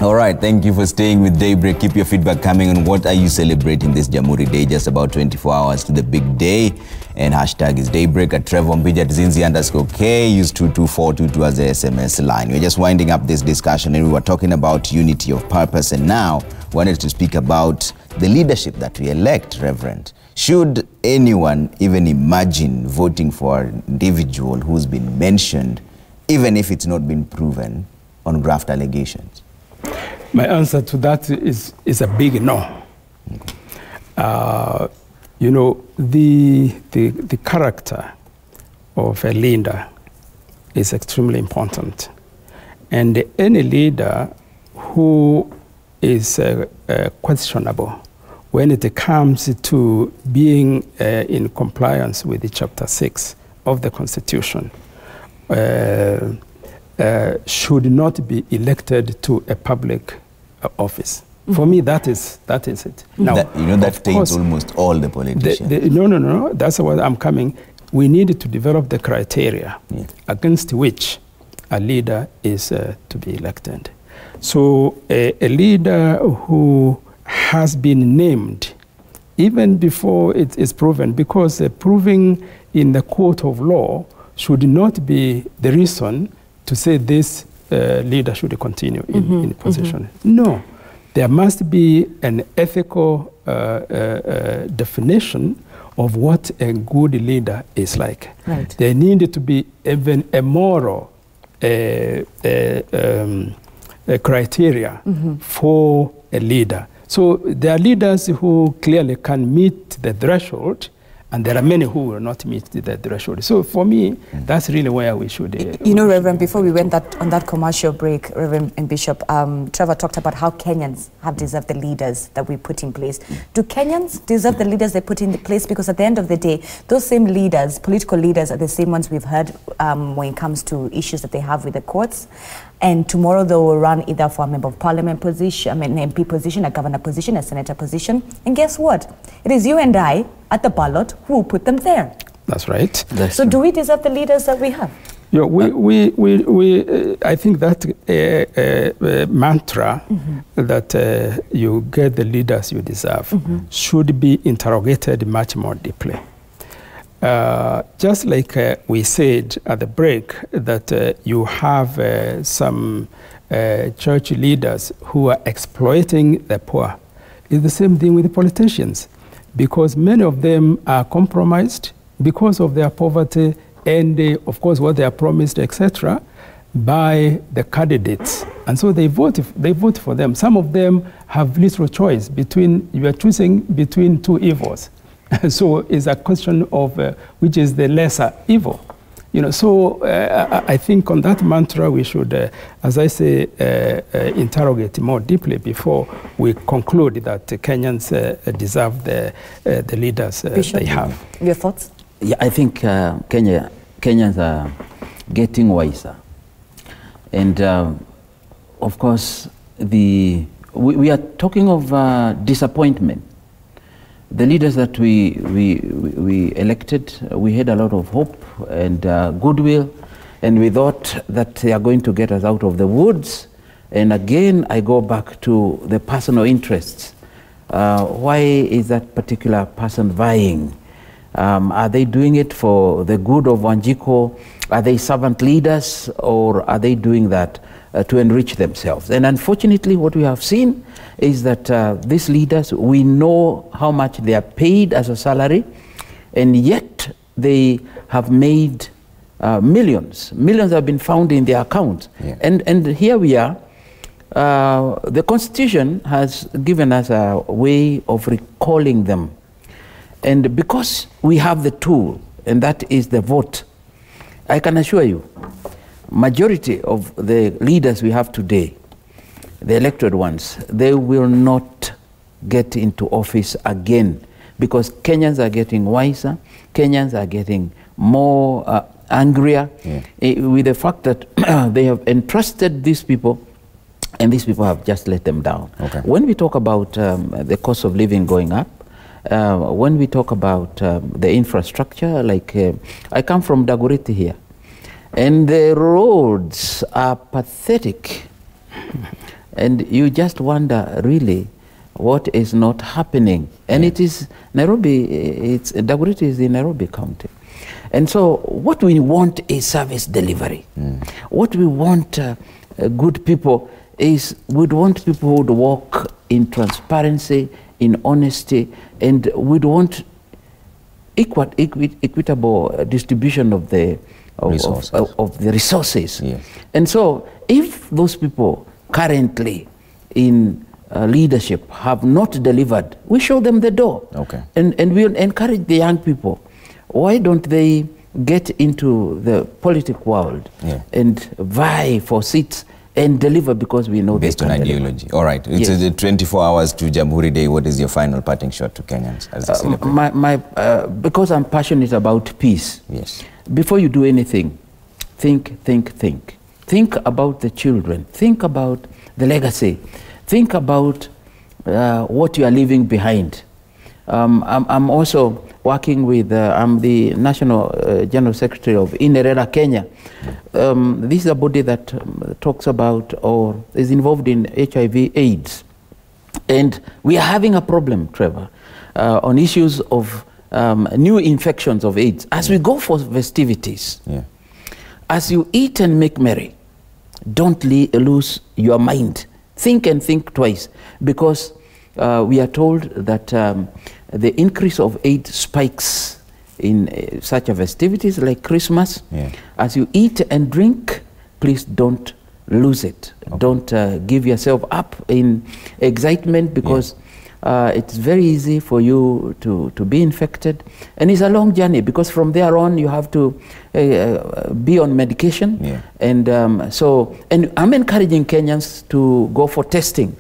All right, thank you for staying with Daybreak. Keep your feedback coming on what are you celebrating this Jamhuri Day, just about 24 hours to the big day. And hashtag is Daybreak at Trevor Mbija at Zinzi_K. Use 22422 as the SMS line. We're just winding up this discussion and we were talking about unity of purpose, and now wanted to speak about the leadership that we elect, Reverend. Should anyone even imagine voting for an individual who's been mentioned, even if it's not been proven on graft allegations? My answer to that is a big no. You know, the character of a leader is extremely important. And any leader who is questionable when it comes to being in compliance with the Chapter 6 of the Constitution should not be elected to a public office. For me, that is it. Now, that taints almost all the politicians. No, that's what I'm coming. We need to develop the criteria against which a leader is to be elected. So a leader who has been named, even before it is proven, because proving in the court of law should not be the reason to say this leader should continue in position. No. There must be an ethical definition of what a good leader is like. Right. There needed to be even a moral criteria for a leader. So there are leaders who clearly can meet the threshold, and there are many who will not meet the threshold. So for me, that's really where we should... Reverend, before we went on that commercial break, Reverend and Bishop, Trevor talked about how Kenyans have deserved the leaders that we put in place. Do Kenyans deserve the leaders they put in place? Because at the end of the day, those same leaders, political leaders, are the same ones we've heard when it comes to issues that they have with the courts. And tomorrow they will run either for a member of parliament position, an MP position, a governor position, a senator position. And guess what? It is you and I at the ballot who put them there. That's right. So do we deserve the leaders that we have? Yeah, I think that mantra that you get the leaders you deserve should be interrogated much more deeply. Just like we said at the break that you have some church leaders who are exploiting the poor. It's the same thing with the politicians, because many of them are compromised because of their poverty and, of course, what they are promised, etc., by the candidates. And so they vote for them. Some of them have little choice between, you are choosing between two evils. So it's a question of which is the lesser evil. So I think on that mantra we should, as I say, interrogate more deeply before we conclude that Kenyans deserve the leaders they have. Your thoughts? Yeah, I think Kenyans are getting wiser. And of course, we are talking of disappointment. The leaders that we elected, we had a lot of hope and goodwill, and we thought that they are going to get us out of the woods. And again, I go back to the personal interests. Why is that particular person vying? Are they doing it for the good of Wanjiko? Are they servant leaders, or are they doing that to enrich themselves? And unfortunately, what we have seen is that these leaders, we know how much they are paid as a salary, and yet they have made millions. Millions have been found in their accounts. Yeah. And here we are. The Constitution has given us a way of recalling them. And because we have the tool, and that is the vote, I can assure you, majority of the leaders we have today, the elected ones, they will not get into office again, because Kenyans are getting wiser, Kenyans are getting more angrier with the fact that they have entrusted these people, and these people have just let them down. Okay. When we talk about the cost of living going up, when we talk about the infrastructure, like I come from Dagoretti here, And the roads are pathetic. And you just wonder, really, what is not happening? And it is Nairobi, Dagoretti is in Nairobi County. And so what we want is service delivery. What we want, good people, is we'd want people who would walk in transparency, in honesty, and we'd want equitable distribution of the resources. Yes. And so if those people currently in leadership have not delivered, we show them the door. Okay. And we'll encourage the young people. Why don't they get into the political world and vie for seats and deliver, because we know based on ideology. All right. It's 24 hours to Jamhuri Day. What is your final parting shot to Kenyans as they celebrate? Because I'm passionate about peace. Yes. Before you do anything, think. Think about the children. Think about the legacy. Think about what you are leaving behind. I'm also working with, I'm the National General Secretary of Inerera Kenya. This is a body that talks about or is involved in HIV/AIDS. And we are having a problem, Trevor, on issues of new infections of AIDS. As we go for festivities, as you eat and make merry, don't lose your mind. Think and think twice, because we are told that the increase of AIDS spikes in such a festivities like Christmas. As you eat and drink, please don't lose it. Don't give yourself up in excitement, because it's very easy for you to be infected. And it's a long journey, because from there on you have to be on medication. And and I'm encouraging Kenyans to go for testing.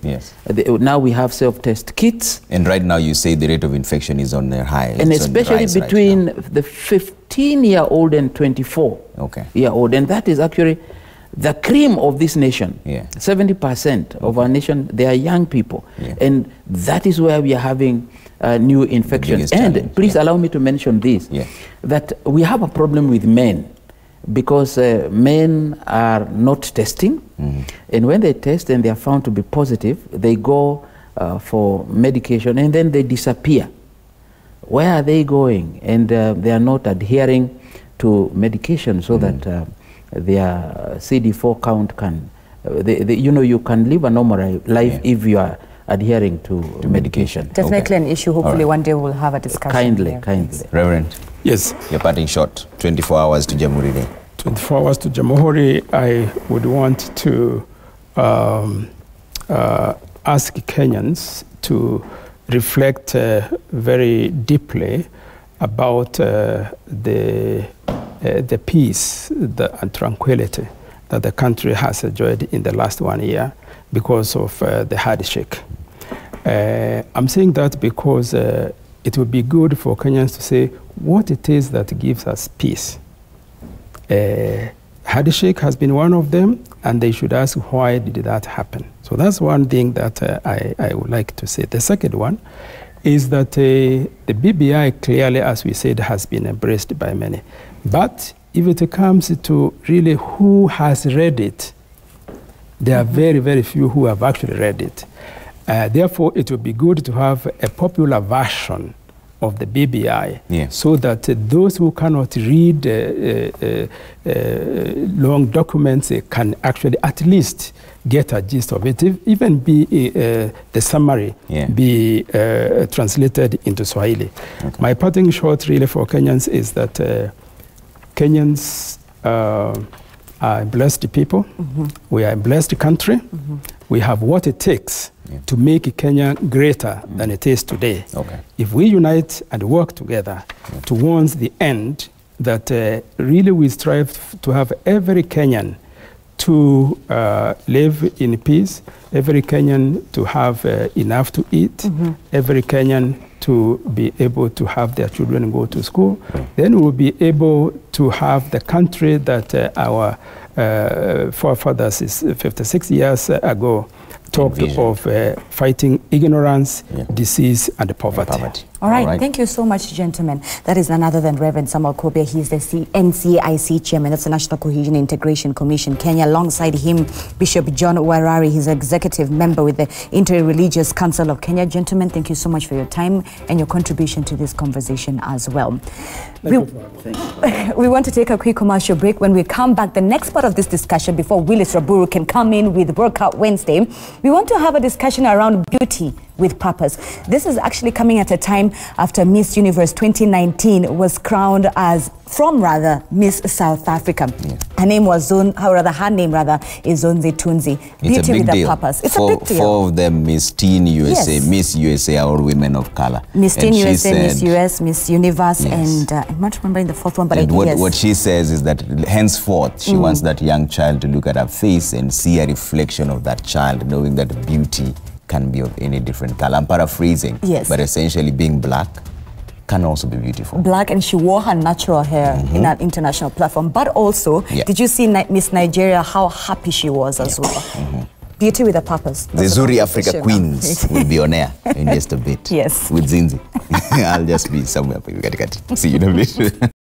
Now we have self-test kits. And right now you say the rate of infection is on the high. And especially between the 15-year-old and 24-year-old. And that is actually the cream of this nation. 70% of our nation, they are young people. And that is where we are having new infections. And please allow me to mention this, that we have a problem with men, because men are not testing. And when they test and they are found to be positive, they go for medication and then they disappear. Where are they going? And they are not adhering to medication, so that their CD4 count can, you can live a normal life if you are adhering to medication. Definitely an issue. Hopefully one day we'll have a discussion. Kindly. Reverend. Yes. Your parting shot, 24 hours to Jamhuri Day. 24 hours to Jamhuri, I would want to ask Kenyans to reflect very deeply about the peace and tranquility that the country has enjoyed in the last 1 year because of the hardship. I'm saying that because it would be good for Kenyans to say what it is that gives us peace. Hardship has been one of them, and they should ask why did that happen. So that's one thing that I would like to say. The second one is that the BBI clearly, as we said, has been embraced by many. But if it comes to really who has read it, there are very, very few who have actually read it. Therefore, it would be good to have a popular version of the BBI, so that those who cannot read long documents can actually at least get a gist of it, even be the summary be translated into Swahili. My parting shot really for Kenyans is that Kenyans are blessed people. We are a blessed country. We have what it takes to make Kenya greater than it is today. If we unite and work together towards the end, that really we strive to have every Kenyan to live in peace, every Kenyan to have enough to eat, every Kenyan to be able to have their children go to school, then we'll be able to have the country that our forefathers 56 years ago talked of fighting ignorance, disease, and poverty. All right. Thank you so much, gentlemen. That is none other than Reverend Samuel Kobia. He's the NCIC chairman. That's the National Cohesion Integration Commission, Kenya. Alongside him, Bishop John Warari. He's executive member with the Inter-Religious Council of Kenya. Gentlemen, thank you so much for your time and your contribution to this conversation as well. We want to take a quick commercial break. When we come back, the next part of this discussion, before Willis Raburu can come in with Workout Wednesday, we want to have a discussion around beauty with purpose. This is actually coming at a time after Miss Universe 2019 was crowned as Miss South Africa. Yeah. Her name was her name is Zonzi Tunzi. Beauty with a purpose. It's a big deal. 4 of them Miss Teen USA, yes. Miss USA are all women of color. Miss Teen USA, Miss US, Miss Universe, yes. And I'm not remembering the 4th one, but what she says is that henceforth she wants that young child to look at her face and see a reflection of that child, knowing that beauty can be of any different color. I'm paraphrasing, yes. But essentially being black can also be beautiful. Black, and she wore her natural hair in an international platform. But also, did you see Miss Nigeria, how happy she was as well? Beauty with a purpose. The Zuri Africa Queens will be on air in just a bit. Yes. With Zinzi. I'll just be somewhere. See you in a bit.